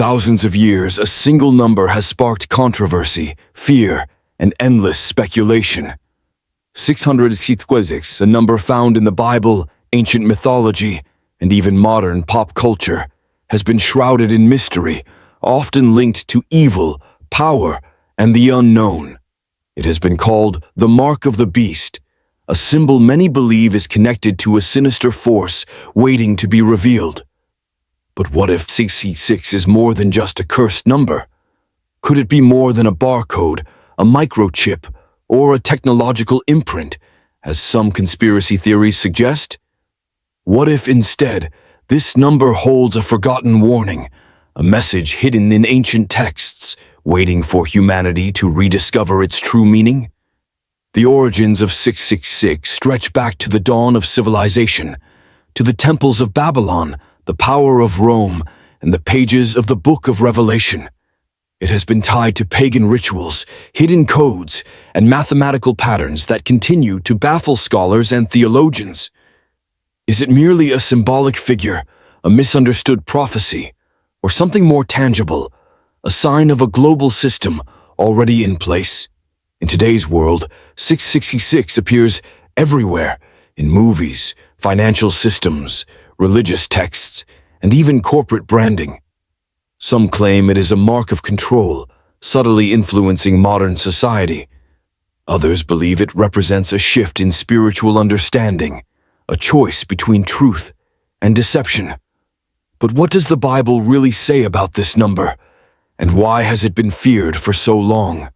thousands of years, a single number has sparked controversy, fear, and endless speculation. 666, a number found in the Bible, ancient mythology, and even modern pop culture, has been shrouded in mystery, often linked to evil, power, and the unknown. It has been called the Mark of the Beast, a symbol many believe is connected to a sinister force waiting to be revealed. But what if 666 is more than just a cursed number? Could it be more than a barcode, a microchip, or a technological imprint, as some conspiracy theories suggest? What if instead, this number holds a forgotten warning, a message hidden in ancient texts, waiting for humanity to rediscover its true meaning? The origins of 666 stretch back to the dawn of civilization, to the temples of Babylon, the power of Rome, and the pages of the Book of Revelation. It has been tied to pagan rituals, hidden codes, and mathematical patterns that continue to baffle scholars and theologians. Is it merely a symbolic figure, a misunderstood prophecy, or something more tangible, a sign of a global system already in place? In today's world, 666 appears everywhere, in movies, financial systems, religious texts, and even corporate branding. Some claim it is a mark of control, subtly influencing modern society. Others believe it represents a shift in spiritual understanding, a choice between truth and deception. But what does the Bible really say about this number, and why has it been feared for so long?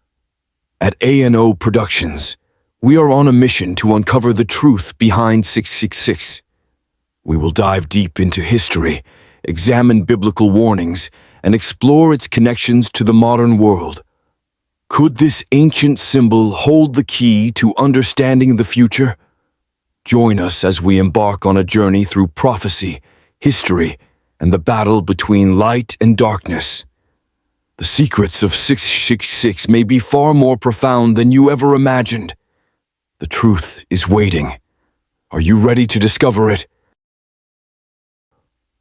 At A&O Productions, we are on a mission to uncover the truth behind 666. We will dive deep into history, examine biblical warnings, and explore its connections to the modern world. Could this ancient symbol hold the key to understanding the future? Join us as we embark on a journey through prophecy, history, and the battle between light and darkness. The secrets of 666 may be far more profound than you ever imagined. The truth is waiting. Are you ready to discover it?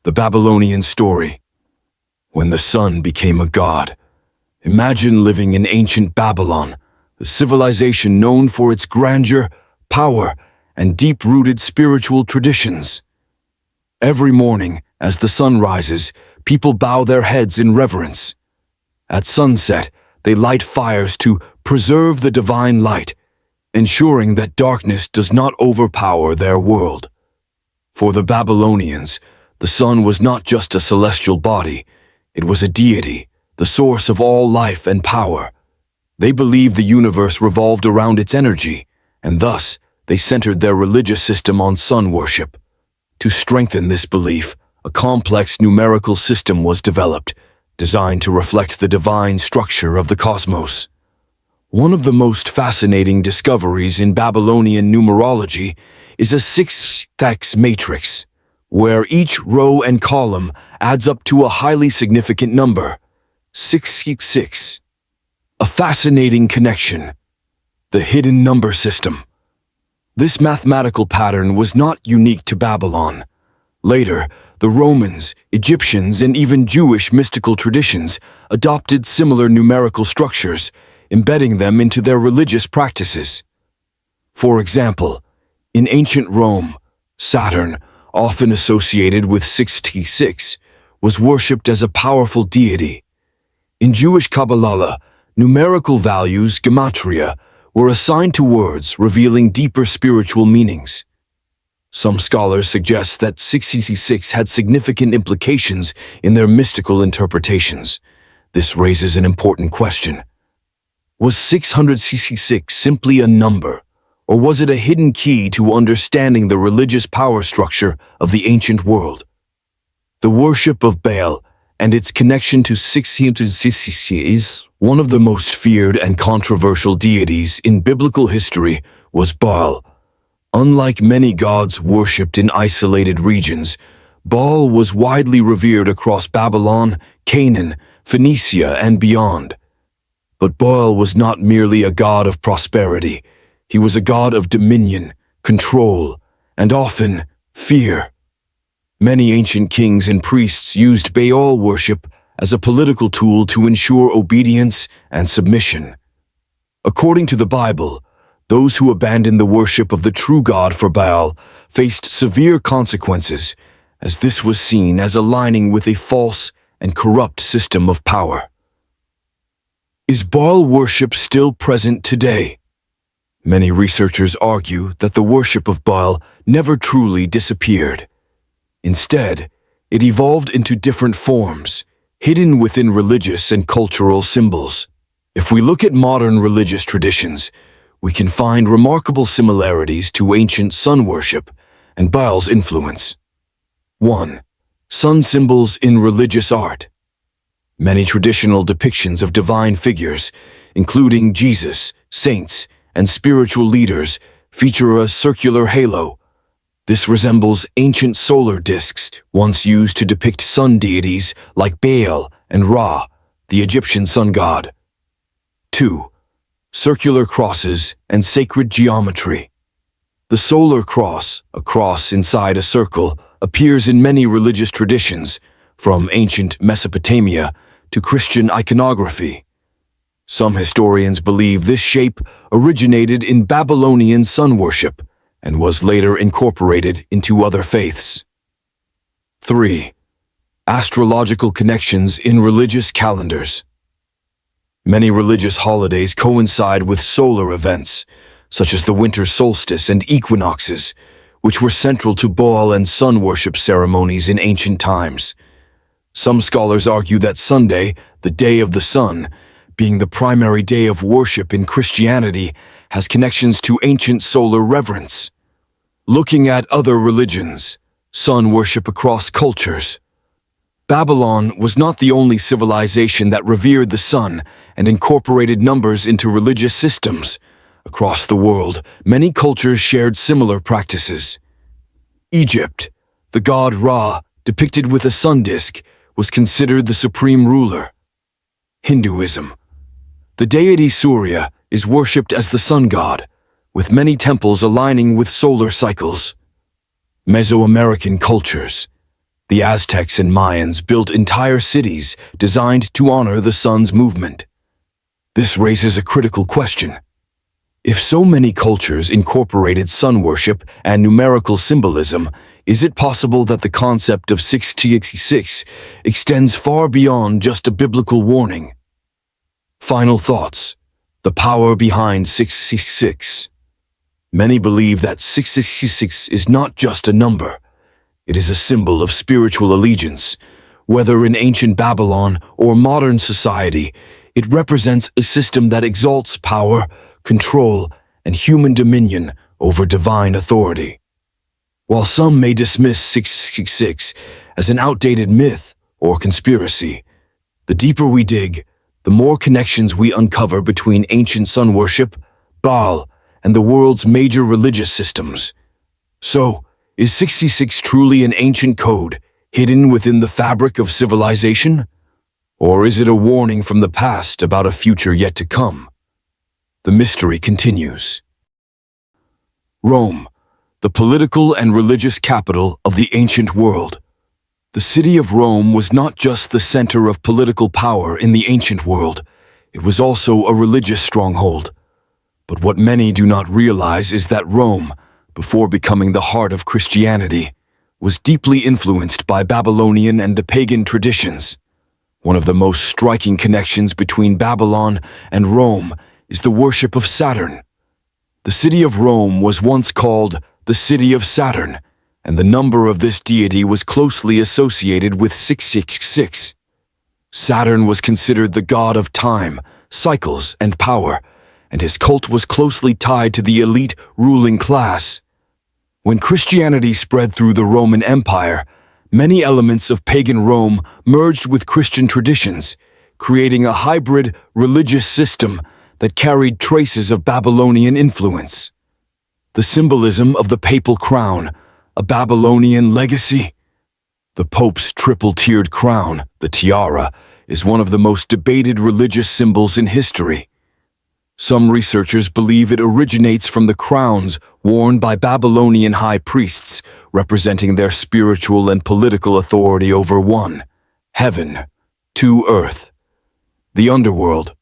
The Babylonian story. When the sun became a god. Imagine living in ancient Babylon, a civilization known for its grandeur, power, and deep-rooted spiritual traditions. Every morning, as the sun rises, people bow their heads in reverence. At sunset, they light fires to preserve the divine light, ensuring that darkness does not overpower their world. For the Babylonians, the sun was not just a celestial body, it was a deity, the source of all life and power. They believed the universe revolved around its energy, and thus they centered their religious system on sun worship. To strengthen this belief, a complex numerical system was developed, designed to reflect the divine structure of the cosmos. One of the most fascinating discoveries in Babylonian numerology is a 6-hex matrix, where each row and column adds up to a highly significant number, 666. A fascinating connection, the hidden number system. This mathematical pattern was not unique to Babylon. Later, the Romans, Egyptians, and even Jewish mystical traditions adopted similar numerical structures, embedding them into their religious practices. For example, in ancient Rome, Saturn, often associated with 666, was worshipped as a powerful deity. In Jewish Kabbalah, numerical values, gematria, were assigned to words revealing deeper spiritual meanings. Some scholars suggest that 666 had significant implications in their mystical interpretations. This raises an important question. Was 666 simply a number, or was it a hidden key to understanding the religious power structure of the ancient world? The worship of Baal and its connection to 666 is one of the most feared and controversial deities in biblical history was Baal. Unlike many gods worshipped in isolated regions, Baal was widely revered across Babylon, Canaan, Phoenicia, and beyond. But Baal was not merely a god of prosperity. He was a god of dominion, control, and often fear. Many ancient kings and priests used Baal worship as a political tool to ensure obedience and submission. According to the Bible, those who abandoned the worship of the true God for Baal faced severe consequences, as this was seen as aligning with a false and corrupt system of power. Is Baal worship still present today? Many researchers argue that the worship of Baal never truly disappeared. Instead, it evolved into different forms, hidden within religious and cultural symbols. If we look at modern religious traditions, we can find remarkable similarities to ancient sun worship and Baal's influence. 1. Sun symbols in religious art. Many traditional depictions of divine figures, including Jesus, saints, and spiritual leaders, feature a circular halo. This resembles ancient solar discs once used to depict sun deities like Baal and Ra, the Egyptian sun god. 2. Circular crosses and sacred geometry. The solar cross, a cross inside a circle, appears in many religious traditions, from ancient Mesopotamia to Christian iconography. Some historians believe this shape originated in Babylonian sun worship and was later incorporated into other faiths. 3. Astrological connections in religious calendars. Many religious holidays coincide with solar events, such as the winter solstice and equinoxes, which were central to Baal and sun worship ceremonies in ancient times. Some scholars argue that Sunday, the day of the sun, being the primary day of worship in Christianity, has connections to ancient solar reverence. Looking at other religions, sun worship across cultures. Babylon was not the only civilization that revered the sun and incorporated numbers into religious systems. Across the world, many cultures shared similar practices. Egypt, the god Ra, depicted with a sun disk, was considered the supreme ruler. Hinduism. The deity Surya is worshipped as the sun god, with many temples aligning with solar cycles. Mesoamerican cultures. The Aztecs and Mayans built entire cities designed to honor the sun's movement. This raises a critical question. If so many cultures incorporated sun worship and numerical symbolism, is it possible that the concept of 666 extends far beyond just a biblical warning? Final thoughts. The power behind 666. Many believe that 666 is not just a number. It is a symbol of spiritual allegiance. Whether in ancient Babylon or modern society, it represents a system that exalts power, control, and human dominion over divine authority. While some may dismiss 666 as an outdated myth or conspiracy, the deeper we dig, the more connections we uncover between ancient sun worship, Baal, and the world's major religious systems. So, is 66 truly an ancient code, hidden within the fabric of civilization? Or is it a warning from the past about a future yet to come? The mystery continues. Rome, the political and religious capital of the ancient world. The city of Rome was not just the center of political power in the ancient world, it was also a religious stronghold. But what many do not realize is that Rome, before becoming the heart of Christianity, was deeply influenced by Babylonian and pagan traditions. One of the most striking connections between Babylon and Rome is the worship of Saturn. The city of Rome was once called the City of Saturn, and the number of this deity was closely associated with 666. Saturn was considered the god of time, cycles, and power, and his cult was closely tied to the elite ruling class. When Christianity spread through the Roman Empire, many elements of pagan Rome merged with Christian traditions, creating a hybrid religious system that carried traces of Babylonian influence. The symbolism of the papal crown, a Babylonian legacy. The Pope's triple-tiered crown, the tiara, is one of the most debated religious symbols in history. Some researchers believe it originates from the crowns worn by Babylonian high priests, representing their spiritual and political authority over 1. Heaven, to Earth. The underworld.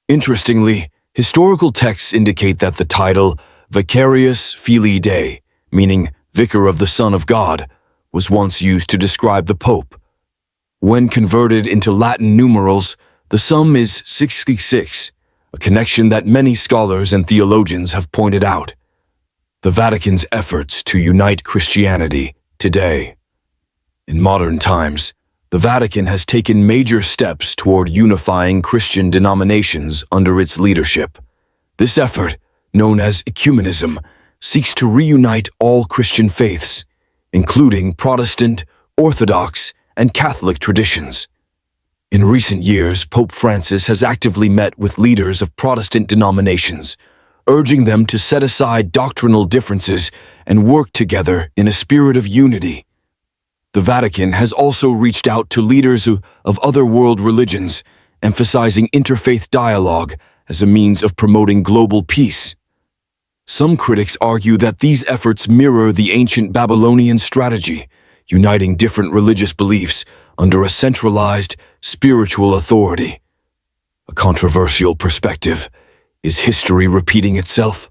Interestingly, historical texts indicate that the title Vicarius Filii Dei, meaning Vicar of the Son of God, was once used to describe the Pope. When converted into Latin numerals, the sum is 666, a connection that many scholars and theologians have pointed out. The Vatican's efforts to unite Christianity today. In modern times, the Vatican has taken major steps toward unifying Christian denominations under its leadership. This effort, known as ecumenism, seeks to reunite all Christian faiths, including Protestant, Orthodox, and Catholic traditions. In recent years, Pope Francis has actively met with leaders of Protestant denominations, urging them to set aside doctrinal differences and work together in a spirit of unity. The Vatican has also reached out to leaders of other world religions, emphasizing interfaith dialogue as a means of promoting global peace. Some critics argue that these efforts mirror the ancient Babylonian strategy, uniting different religious beliefs under a centralized, spiritual authority. A controversial perspective. Is history repeating itself?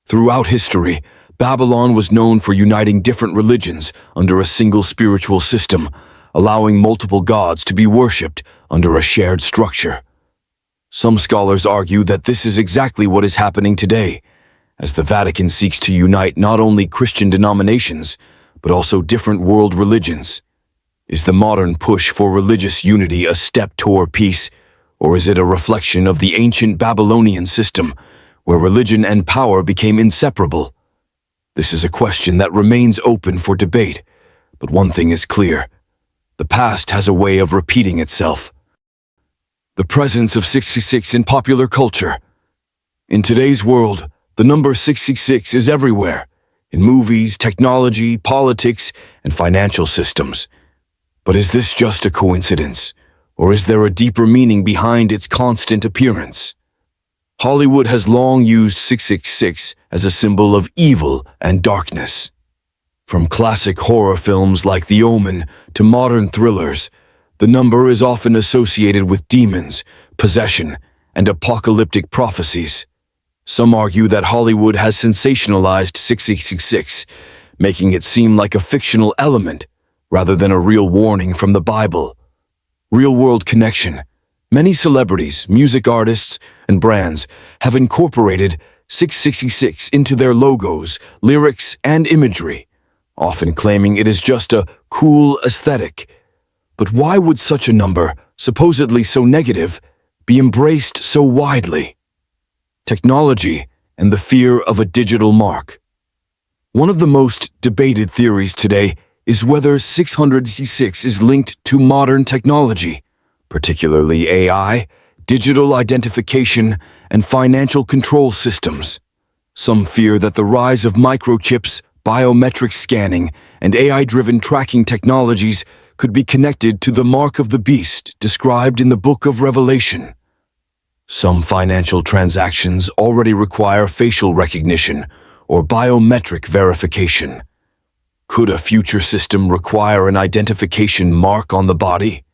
Throughout history, Babylon was known for uniting different religions under a single spiritual system, allowing multiple gods to be worshipped under a shared structure. Some scholars argue that this is exactly what is happening today, as the Vatican seeks to unite not only Christian denominations, but also different world religions. Is the modern push for religious unity a step toward peace, or is it a reflection of the ancient Babylonian system, where religion and power became inseparable? This is a question that remains open for debate, but one thing is clear. The past has a way of repeating itself. The presence of 666 in popular culture. In today's world, the number 666 is everywhere, in movies, technology, politics, and financial systems. But is this just a coincidence, or is there a deeper meaning behind its constant appearance? Hollywood has long used 666 as a symbol of evil and darkness. From classic horror films like The Omen to modern thrillers, the number is often associated with demons, possession, and apocalyptic prophecies. Some argue that Hollywood has sensationalized 666, making it seem like a fictional element rather than a real warning from the Bible. Real-world connection. Many celebrities, music artists, and brands have incorporated 666 into their logos, lyrics, and imagery, often claiming it is just a cool aesthetic. But why would such a number, supposedly so negative, be embraced so widely? Technology and the fear of a digital mark. One of the most debated theories today is whether 666 is linked to modern technology, particularly AI, digital identification, and financial control systems. Some fear that the rise of microchips, biometric scanning, and AI-driven tracking technologies could be connected to the mark of the beast described in the Book of Revelation. Some financial transactions already require facial recognition or biometric verification. Could a future system require an identification mark on the body?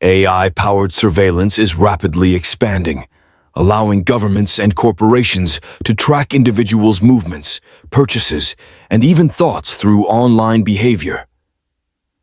AI-powered surveillance is rapidly expanding, allowing governments and corporations to track individuals' movements, purchases, and even thoughts through online behavior.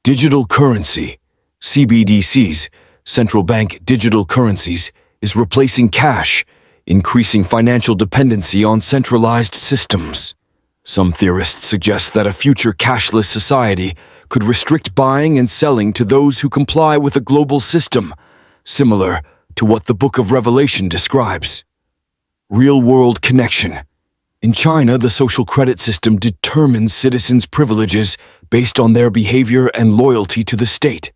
Digital currency, CBDCs, central bank digital currencies, is replacing cash, increasing financial dependency on centralized systems. Some theorists suggest that a future cashless society could restrict buying and selling to those who comply with a global system, similar to what the Book of Revelation describes. Real-world connection. In China, the social credit system determines citizens' privileges based on their behavior and loyalty to the state.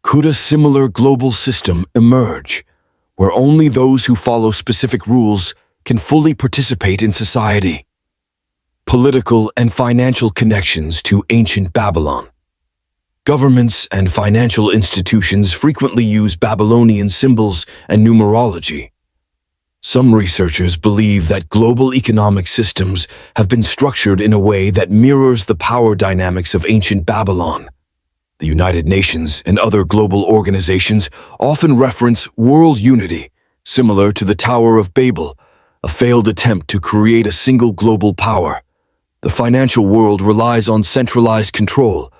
Could a similar global system emerge, where only those who follow specific rules can fully participate in society? Political and financial connections to ancient Babylon. Governments and financial institutions frequently use Babylonian symbols and numerology. Some researchers believe that global economic systems have been structured in a way that mirrors the power dynamics of ancient Babylon. The United Nations and other global organizations often reference world unity, similar to the Tower of Babel, a failed attempt to create a single global power. The financial world relies on centralized control,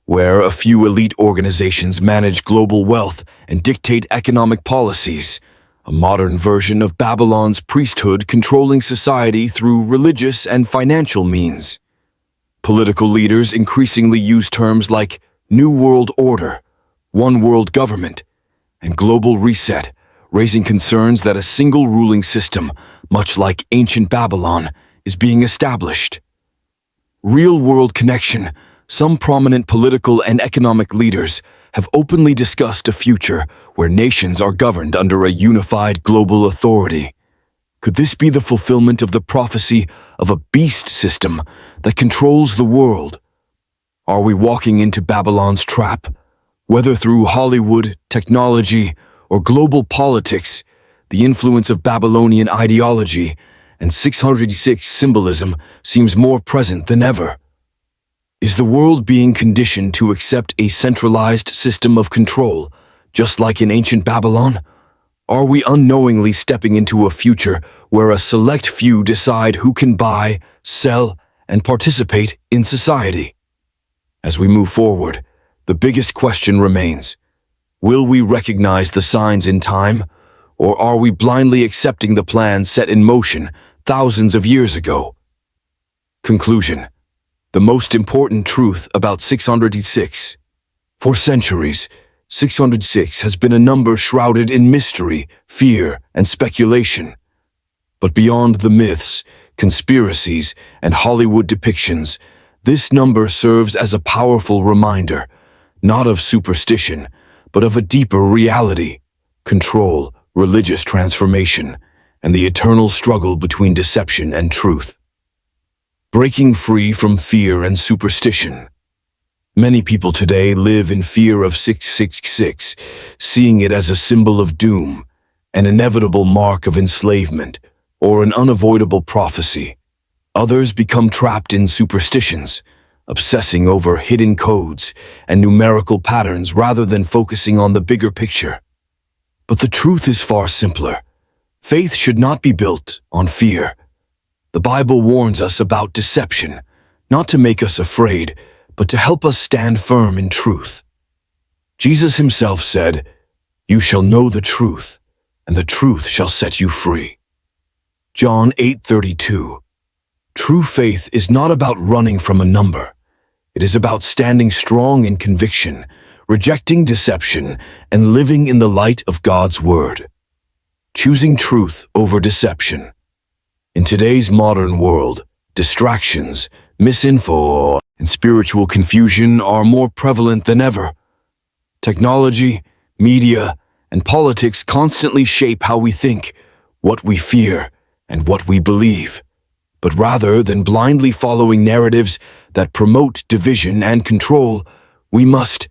where a few elite organizations manage global wealth and dictate economic policies, a modern version of Babylon's priesthood controlling society through religious and financial means. Political leaders increasingly use terms like New World Order, One World Government, and Global Reset, raising concerns that a single ruling system, much like ancient Babylon, is being established. Real-world connection. Some prominent political and economic leaders have openly discussed a future where nations are governed under a unified global authority. Could this be the fulfillment of the prophecy of a beast system that controls the world? Are we walking into Babylon's trap? Whether through Hollywood, technology, or global politics, the influence of Babylonian ideology and 606 symbolism seems more present than ever. Is the world being conditioned to accept a centralized system of control, just like in ancient Babylon? Are we unknowingly stepping into a future where a select few decide who can buy, sell, and participate in society? As we move forward, the biggest question remains: will we recognize the signs in time, or are we blindly accepting the plans set in motion thousands of years ago? Conclusion. The most important truth about 606. For centuries, 606 has been a number shrouded in mystery, fear, and speculation. But beyond the myths, conspiracies, and Hollywood depictions, this number serves as a powerful reminder, not of superstition, but of a deeper reality: control, religious transformation, and the eternal struggle between deception and truth. Breaking free from fear and superstition. Many people today live in fear of 666, seeing it as a symbol of doom, an inevitable mark of enslavement, or an unavoidable prophecy. Others become trapped in superstitions, obsessing over hidden codes and numerical patterns rather than focusing on the bigger picture. But the truth is far simpler. Faith should not be built on fear. The Bible warns us about deception, not to make us afraid, but to help us stand firm in truth. Jesus himself said, "You shall know the truth, and the truth shall set you free." John 8:32. True faith is not about running from a number. It is about standing strong in conviction, rejecting deception, and living in the light of God's Word. Choosing truth over deception. In today's modern world, distractions, misinfo, and spiritual confusion are more prevalent than ever. Technology, media, and politics constantly shape how we think, what we fear, and what we believe. But rather than blindly following narratives that promote division and control, we must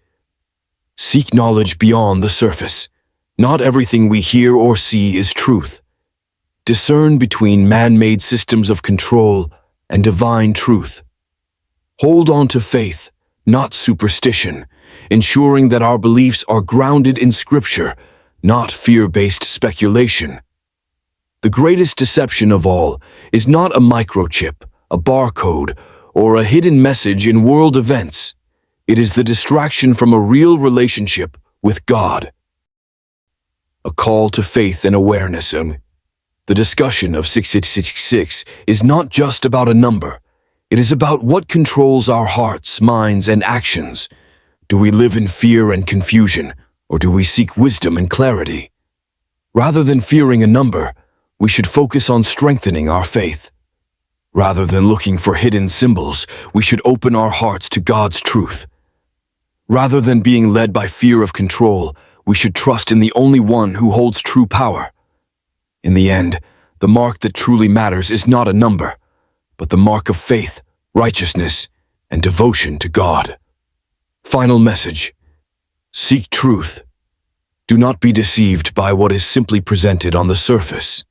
seek knowledge beyond the surface. Not everything we hear or see is truth. Discern between man-made systems of control and divine truth. Hold on to faith, not superstition, ensuring that our beliefs are grounded in Scripture, not fear-based speculation. The greatest deception of all is not a microchip, a barcode, or a hidden message in world events. It is the distraction from a real relationship with God. A call to faith and awareness. The discussion of 666 is not just about a number. It is about what controls our hearts, minds, and actions. Do we live in fear and confusion, or do we seek wisdom and clarity? Rather than fearing a number, we should focus on strengthening our faith. Rather than looking for hidden symbols, we should open our hearts to God's truth. Rather than being led by fear of control, we should trust in the only one who holds true power. In the end, the mark that truly matters is not a number, but the mark of faith, righteousness, and devotion to God. Final message. Seek truth. Do not be deceived by what is simply presented on the surface.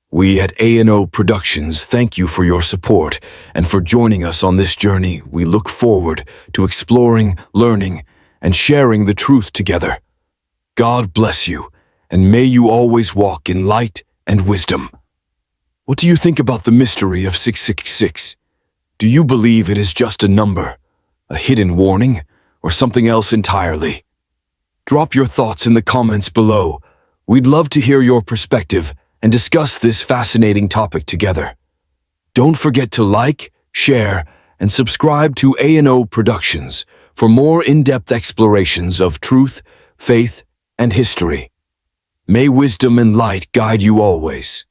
We at A&O Productions thank you for your support and for joining us on this journey. We look forward to exploring, learning, and sharing the truth together. God bless you, and may you always walk in light and wisdom. What do you think about the mystery of 666? Do you believe it is just a number, a hidden warning, or something else entirely? Drop your thoughts in the comments below. We'd love to hear your perspective and discuss this fascinating topic together. Don't forget to like, share, and subscribe to A&O Productions for more in-depth explorations of truth, faith, and history. May wisdom and light guide you always.